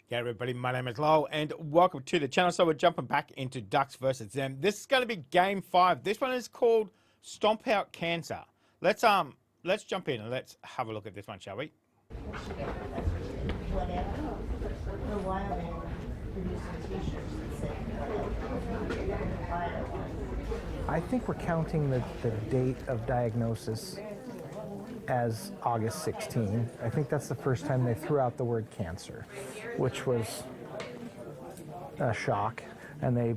Yeah, everybody, my name is Lowell, and welcome to the channel. So we're jumping back into Ducks versus them. This is going to be Game 5. This one is called Stomp Out Cancer. Let's jump in and let's have a look at this one, shall we? I think we're counting the date of diagnosis as August 16. I think that's the first time they threw out the word cancer, which was a shock. And they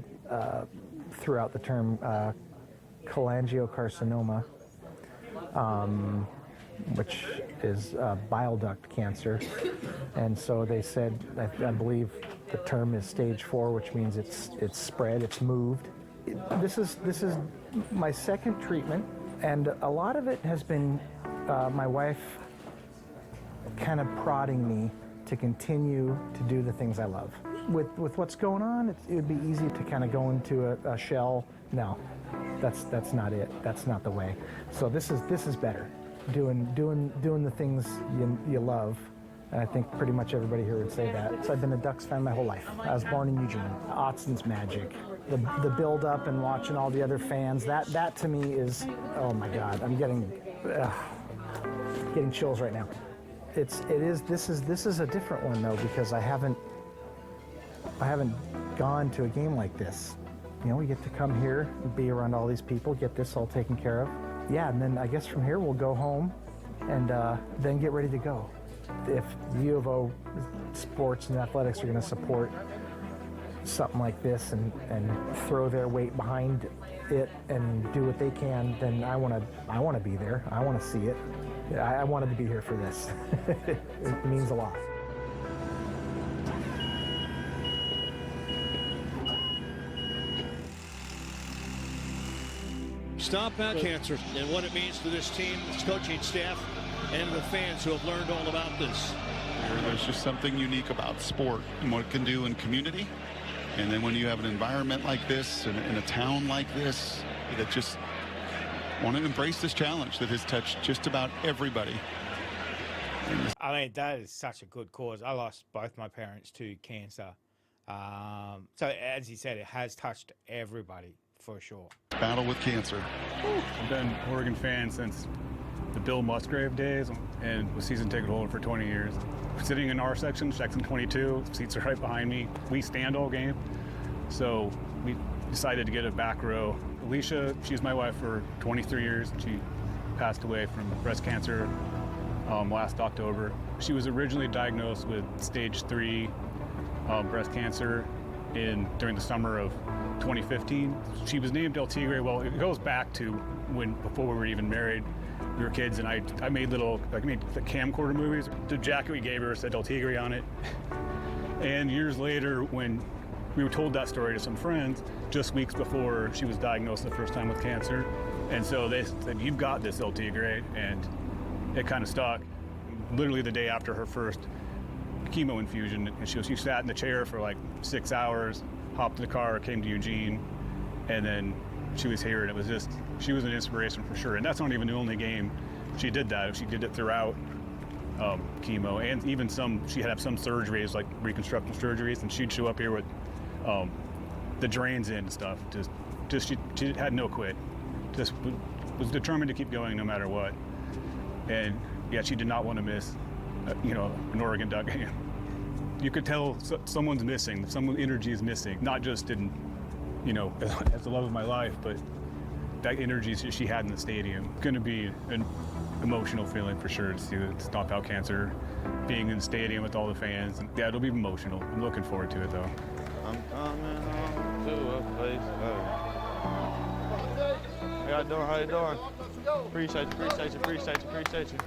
threw out the term cholangiocarcinoma, which is bile duct cancer. And so they said, I believe the term is stage 4, which means it's spread, it's moved. This is my second treatment, and a lot of it has been my wife kind of prodding me to continue to do the things I love. With what's going on, it would be easy to kind of go into a shell. No, that's not it. That's not the way. So this is better. Doing the things you love. And I think pretty much everybody here would say that. So I've been a Ducks fan my whole life. I was born in Eugene. Autzon's magic. The build up and watching all the other fans, that to me is, oh my God, I'm getting chills right now. This is a different one though, because I haven't gone to a game like this. You know, we get to come here, be around all these people, get this all taken care of. Yeah, and then I guess from here we'll go home and then get ready to go. If U of O sports and athletics are going to support something like this and throw their weight behind it and do what they can, then I want to be there. I want to see it. I wanted to be here for this. It means a lot. Stomp Out Cancer and what it means to this team, its coaching staff, and the fans who have learned all about this. There's just something unique about sport and what it can do in community. And then when you have an environment like this in a town like this that just want to embrace this challenge that has touched just about everybody. I mean, that is such a good cause. I lost both my parents to cancer. So as you said, it has touched everybody for sure. Battle with cancer. I've been an Oregon fan since the Bill Musgrave days and was season ticket holder for 20 years. Sitting in our section 22, seats are right behind me. We stand all game, so we decided to get a back row. Alicia, she's my wife for 23 years. She passed away from breast cancer last October. She was originally diagnosed with stage 3 breast cancer during the summer of 2015. She was named El Tigre. Well, it goes back to before we were even married. We were kids, and I made the camcorder movies. The jacket we gave her said El Tigre on it. And years later, when we were told that story to some friends, just weeks before she was diagnosed the first time with cancer, and so they said, "You've got this, El Tigre," and it kind of stuck. Literally the day after her first chemo infusion, and she sat in the chair for like 6 hours, hopped in the car, came to Eugene, and then she was here, and it was just, she was an inspiration for sure. And that's not even the only game she did that. She did it throughout chemo, and even she had some surgeries, like reconstructive surgeries, and she'd show up here with the drains in and stuff. She had no quit. Just was determined to keep going no matter what. And yeah, she did not want to miss, an Oregon Duck game. You could tell someone's missing, someone's energy is missing, not just in, as the love of my life, but that energy she had in the stadium. It's going to be an emotional feeling for sure to see the Stomp Out Cancer being in the stadium with all the fans. And yeah, it'll be emotional. I'm looking forward to it though. I'm coming home to a place. How y'all doing? How you doing? Appreciate you.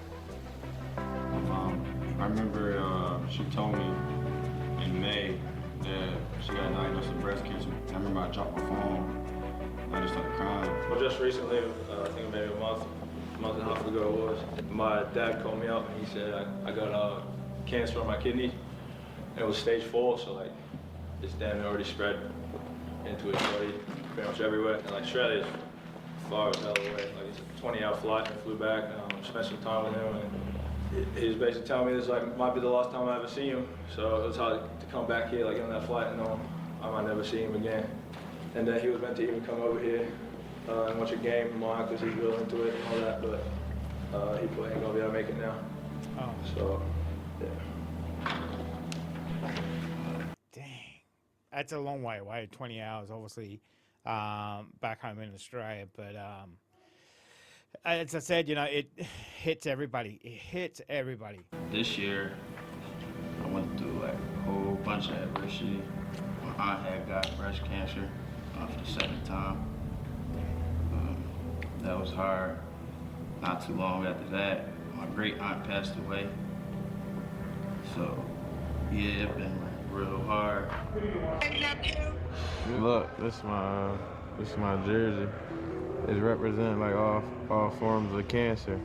I remember she told me in May that she got diagnosed with breast cancer. I remember I dropped my phone and I just started crying. Well, just recently, I think maybe a month and a half ago it was, my dad called me up and he said I got cancer on my kidney. And it was stage 4, so like it's damn near already spread into his body, pretty much everywhere. And like Australia's far as hell away. Like it's a 20-hour flight and I flew back, spent some time with him, and he was basically telling me this like might be the last time I ever see him. So it was hard to come back here, like on that flight, and know I might never see him again. And then he was meant to even come over here and watch a game of mine because he's real into it and all that, but he probably ain't gonna be able to make it now. Oh. So, yeah. Dang. That's a long way away, 20 hours, obviously, back home in Australia. But as I said, you know, it hits everybody. It hits everybody. This year, I went through like a whole bunch of adversity. My aunt had got breast cancer for the second time. That was hard. Not too long after that, my great aunt passed away. So, yeah, it's been real hard. Look, this is my jersey. It's representing like all forms of cancer.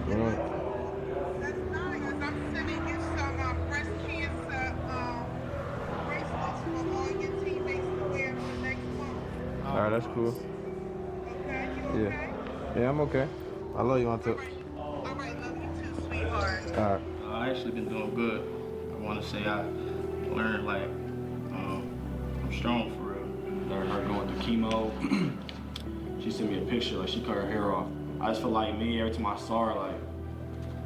Yeah. That's nice. I'm sending you some breast cancer bracelets for all your teammates to wear for next month. All right, that's cool. Okay, you okay? Yeah, I'm okay. I love you, Auntie. All right, love you too, sweetheart. All right. I actually been doing good. I want to say I learned like I'm strong for real. Her going through chemo. She sent me a picture, like she cut her hair off. I just feel like me, every time I saw her, like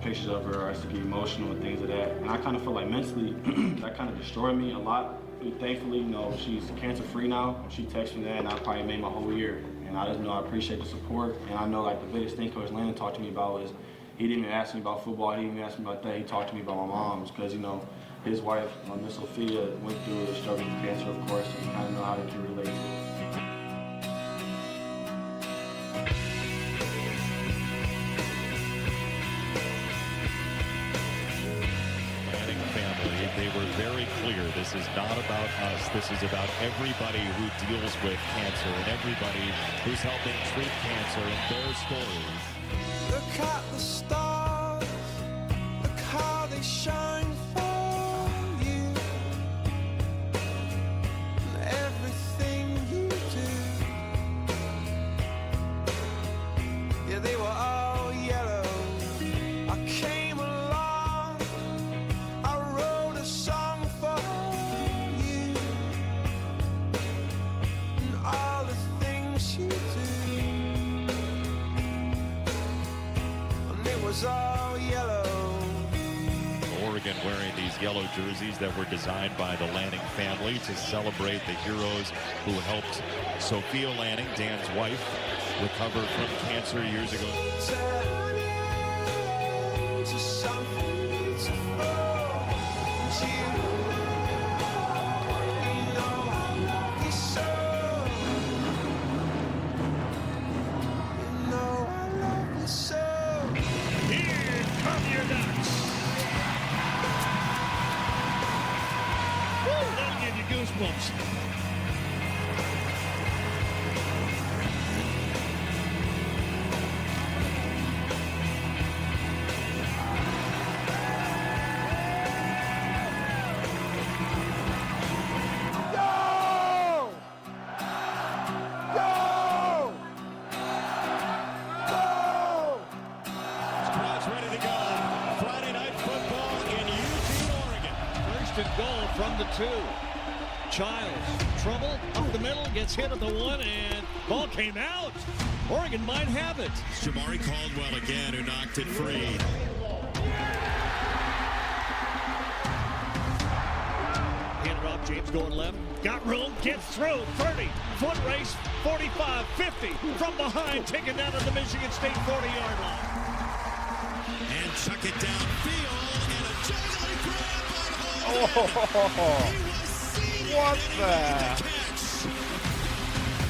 pictures of her, I used to get emotional and things of that. And I kind of feel like mentally, that kind of destroyed me a lot. But thankfully, you know, she's cancer free now. She texted me that, and I probably made my whole year. And I just know I appreciate the support. And I know like the biggest thing Coach Landon talked to me about was he didn't even ask me about football. He didn't even ask me about that. He talked to me about my mom's because, you know, his wife, Miss Sophia, went through the struggle with cancer, of course, and you kind of know how to relate to it. Lanning family, they were very clear. This is not about us. This is about everybody who deals with cancer and everybody who's helping treat cancer and their stories. Look at the stars, look how they shine for you, and everything you do. Yeah, they were all yellow. I came along, I wrote a song for you, and all the things you do. Was all yellow. Oregon wearing these yellow jerseys that were designed by the Lanning family to celebrate the heroes who helped Sophia Lanning, Dan's wife, recover from cancer years ago. Goosebumps. Squad's ready to go. Friday night football in Eugene, Oregon. First and goal from the 2. Childs, trouble, up the middle, gets hit at the 1, and ball came out. Oregon might have it. Jamari Caldwell again, who knocked it free. Handed off, James going left. Got room, gets through, 30. Foot race, 45, 50. From behind, taken down at the Michigan State 40-yard line. And chuck it downfield, and a juggling grab by Oh, what the?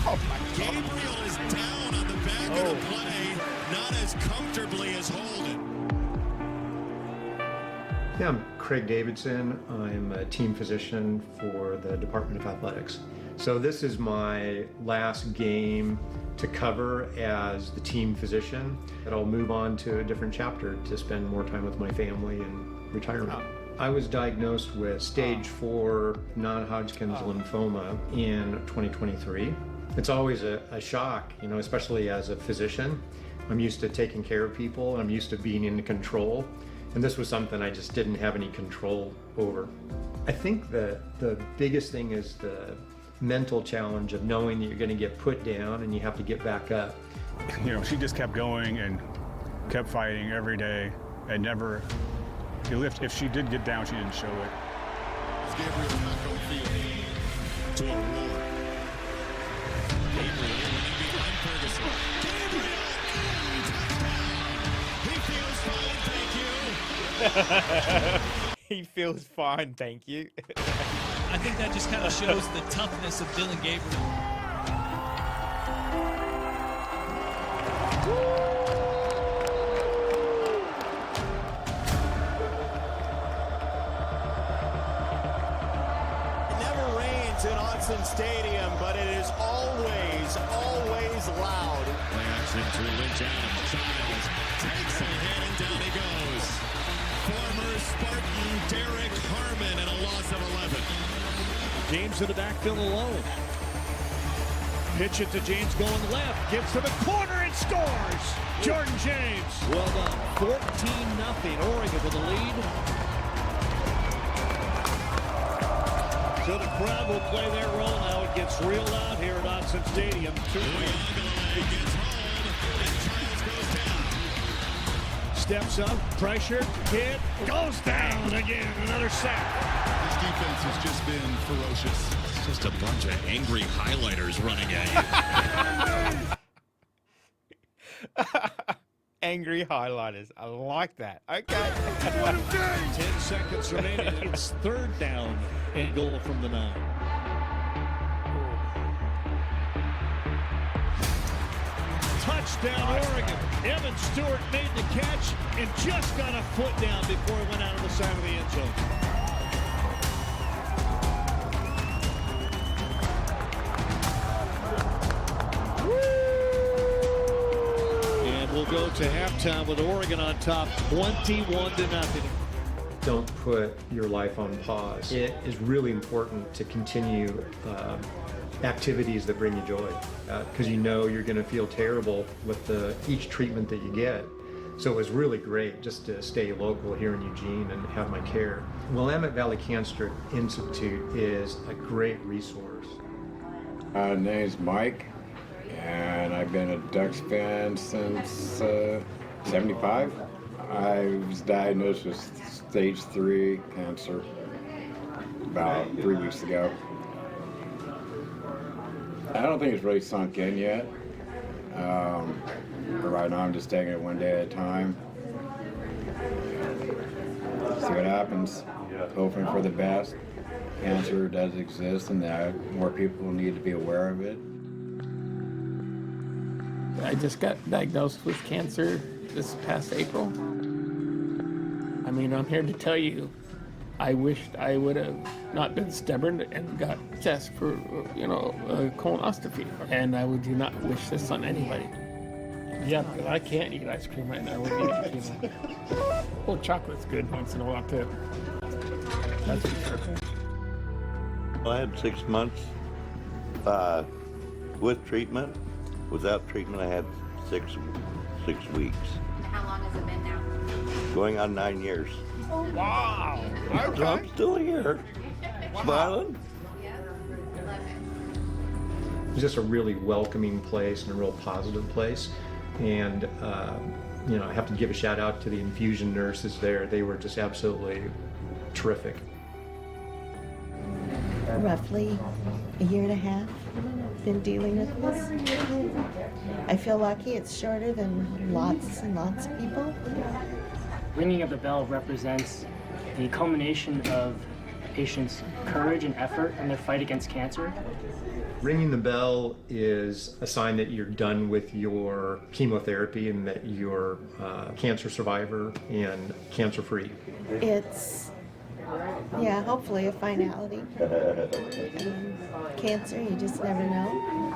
Oh my God. Gabriel is down on the back of the play, not as comfortably as Holden. Yeah, I'm Craig Davidson. I'm a team physician for the Department of Athletics. So this is my last game to cover as the team physician. And I'll move on to a different chapter to spend more time with my family and retirement. I was diagnosed with stage 4 non-Hodgkin's lymphoma in 2023. It's always a shock, you know, especially as a physician. I'm used to taking care of people, and I'm used to being in control. And this was something I just didn't have any control over. I think that the biggest thing is the mental challenge of knowing that you're going to get put down and you have to get back up. You know, she just kept going and kept fighting every day and never, if she did get down, she didn't show it. Gabriel back on field to a roar. Gabriel behind Ferguson. Gabriel! Touchdown! He feels fine, thank you. He feels fine, thank you. I think that just kind of shows the toughness of Dylan Gabriel. Stadium, but it is always, always loud. Play action to Lynch Adams. Childs takes a hit and down he goes. Former Spartan Derek Harmon and a loss of 11. James in the backfield alone. Pitch it to James going left. Gives to the corner and scores. Jordan James. Well done. 14-0. Oregon with the lead. So the crowd will play their role now. It gets real loud here at Autzen Stadium. Gets home and Childs goes down. Steps up, pressure, hit, goes down again. Another sack. This defense has just been ferocious. It's just a bunch of angry highlighters running at you. Angry highlighters. I like that. Okay. 10 seconds remaining. It's third down and goal from the 9. Touchdown, Oregon. Evan Stewart made the catch and just got a foot down before it went out of the side of the end zone. And we'll go to halftime with Oregon on top, 21-0. Don't put your life on pause. It is really important to continue activities that bring you joy, because you know you're going to feel terrible with each treatment that you get. So it was really great just to stay local here in Eugene and have my care. Willamette Valley Cancer Institute is a great resource. My name's Mike, and I've been a Ducks fan since 75. I was diagnosed with stage 3 cancer about 3 weeks ago. I don't think it's really sunk in yet. But right now I'm just taking it one day at a time. See what happens. Hoping for the best. Cancer does exist, and that more people need to be aware of it. I just got diagnosed with cancer this past April. I mean, I'm here to tell you, I wished I would have not been stubborn and got tested for, a colonoscopy. And I would do not wish this on anybody. Yeah, because I can't eat ice cream right now. Well, chocolate's good once in a while, too. That's for sure. I had 6 months with treatment. Without treatment, I had six weeks. How long has it been now? Going on 9 years. Oh, wow. Okay. So I'm still here, smiling. It's just a really welcoming place and a real positive place. And, I have to give a shout out to the infusion nurses there. They were just absolutely terrific. Roughly a year and a half been dealing with this. I feel lucky it's shorter than lots and lots of people. Ringing of the bell represents the culmination of a patient's courage and effort in their fight against cancer. Ringing the bell is a sign that you're done with your chemotherapy and that you're a cancer survivor and cancer-free. It's, hopefully a finality. Cancer, you just never know.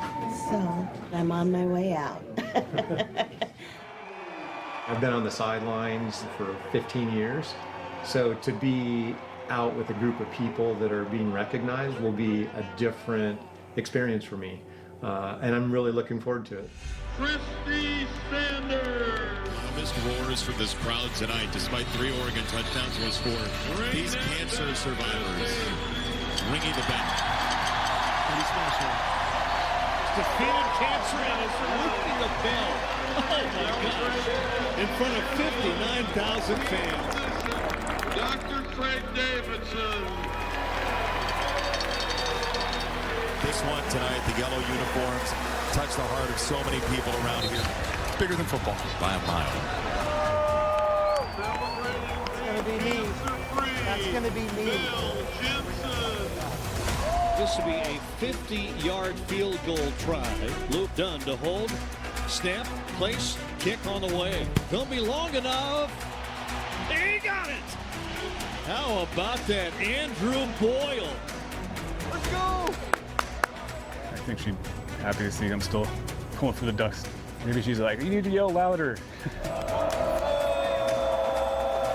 So I'm on my way out. I've been on the sidelines for 15 years. So to be out with a group of people that are being recognized will be a different experience for me. And I'm really looking forward to it. Christy Sanders. Missed roars from this crowd tonight, despite 3 Oregon touchdowns, was for these cancer survivors. Ringing the bell. Pretty special. Defeated cancer and is ringing the bell. Oh my gosh. In front of 59,000 fans. Dr. Craig Davidson. This one tonight, the yellow uniforms touch the heart of so many people around here. Bigger than football by a mile. It's going to be me. That's going to be me. This will be a 50-yard field goal try. Loop done to hold. Snap, place, kick on the way. Don't be long enough. He got it. How about that, Andrew Boyle? Let's go. I think she's happy to see him still going for the Ducks. Maybe she's like, you need to yell louder.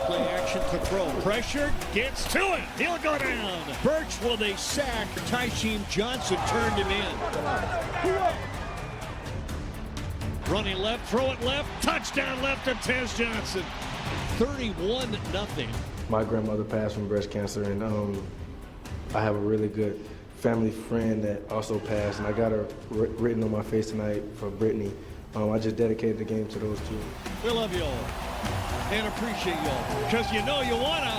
Play action to throw. Pressure, gets to it. He'll go down. Birch with a sack. Tyshim Johnson turned him in. Running left, throw it left. Touchdown left to Tez Johnson. 31-0. My grandmother passed from breast cancer, and I have a really good family friend that also passed, and I got her written on my face tonight for Brittany. I just dedicated the game to those two. We love you all and appreciate you all because you know you want to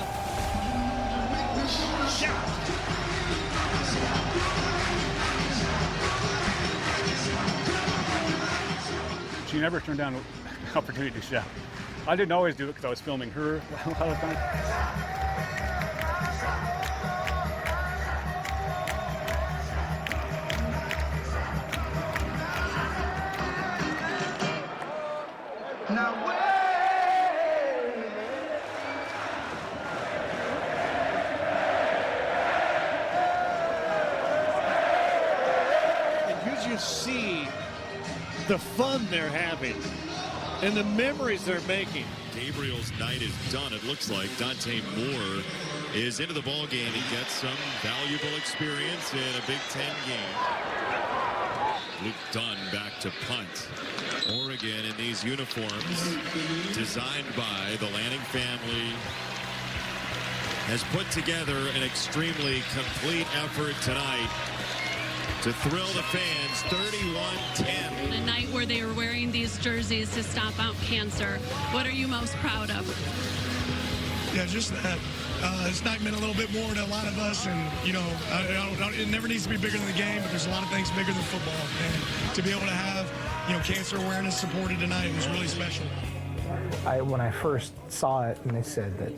shout. She never turned down an opportunity to shout. I didn't always do it because I was filming her a lot of times. See the fun they're having and the memories they're making. Gabriel's night is done. It looks like Dante Moore is into the ball game. He gets some valuable experience in a Big Ten game. Luke Dunn back to punt. Oregon in these uniforms designed by the Lanning family has put together an extremely complete effort tonight to thrill the fans. 31-10. A night where they were wearing these jerseys to Stomp Out Cancer. What are you most proud of? Yeah, just that. This night meant a little bit more to a lot of us, and you know, it never needs to be bigger than the game, but there's a lot of things bigger than football, and to be able to have, you know, cancer awareness supported tonight was really special. When I first saw it, and they said that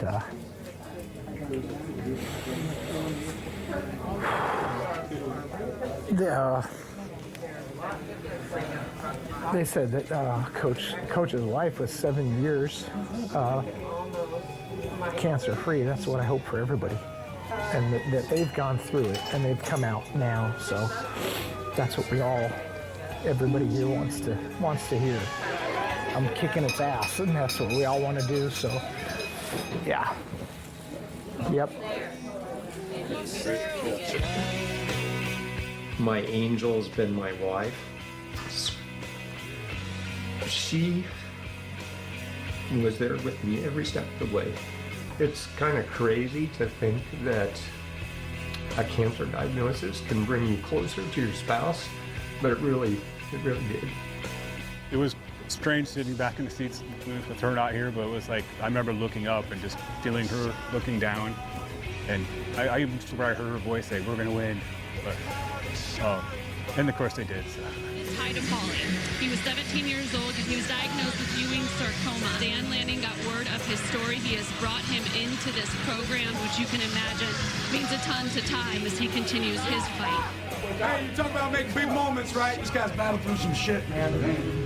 they said that coach's wife was 7 years cancer-free. That's what I hope for everybody, and that they've gone through it and they've come out now. So that's what everybody here wants to hear. I'm kicking its ass, and that's what we all want to do. So, yeah. Yep. My angel's been my wife. She was there with me every step of the way. It's kind of crazy to think that a cancer diagnosis can bring you closer to your spouse, but it really did. It was strange sitting back in the seats with her not here, but it was like, I remember looking up and just feeling her looking down. And I even swear I heard her voice say, "We're going to win." But, and of course they did. So. His height of falling. He was 17 years old and he was diagnosed with Ewing sarcoma. Dan Lanning got word of his story. He has brought him into this program, which you can imagine means a ton to Time as he continues his fight. Hey, you talk about making big moments, right? This guy's battled through some shit, man.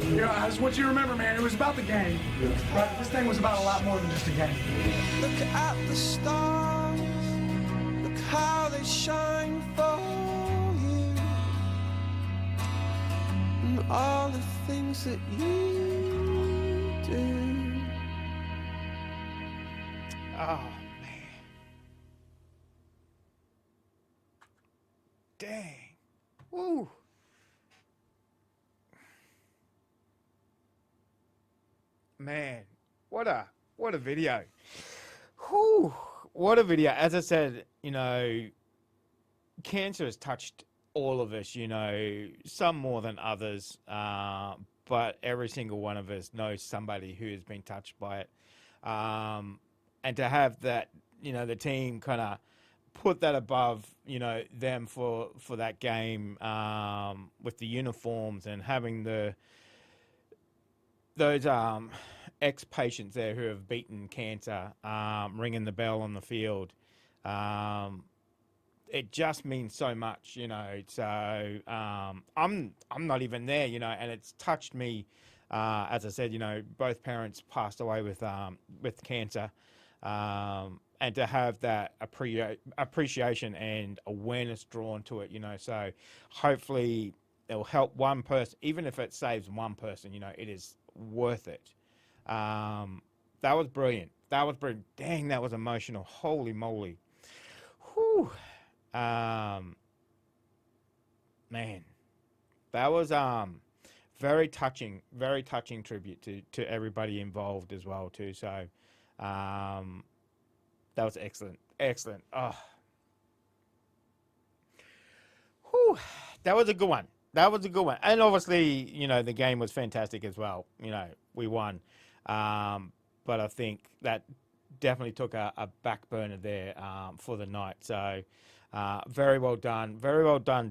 You know, I just want you to remember, man, it was about the game. But this thing was about a lot more than just a game. Look at the stars, look how they shine for you, and all the things that you do. Oh, man. Dang. Woo. man, what a video. Whew, what a video. As I said, you know, cancer has touched all of us, you know, some more than others, but every single one of us knows somebody who has been touched by it. And to have that, you know, the team kind of put that above, you know, them for that game, with the uniforms and having those ex-patients there who have beaten cancer, ringing the bell on the field. It just means so much, you know. So I'm not even there, you know, and it's touched me. As I said, you know, both parents passed away with cancer, and to have that appreciation and awareness drawn to it, you know. So hopefully it'll help one person, even if it saves one person, you know, it is worth it. That was brilliant. That was brilliant. Dang, that was emotional. Holy moly. Whew. Man, that was very touching tribute to everybody involved as well too. So that was excellent. Oh, whew. That was a good one. And obviously, you know, the game was fantastic as well. You know, we won, but I think that definitely took a back burner there for the night. So very well done,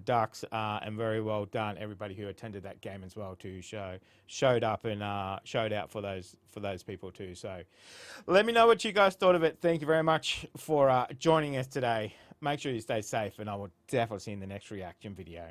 Ducks, and very well done everybody who attended that game as well too. Showed up and showed out for those people too. So let me know what you guys thought of it. Thank you very much for joining us today. Make sure you stay safe, and I will definitely see you in the next reaction video.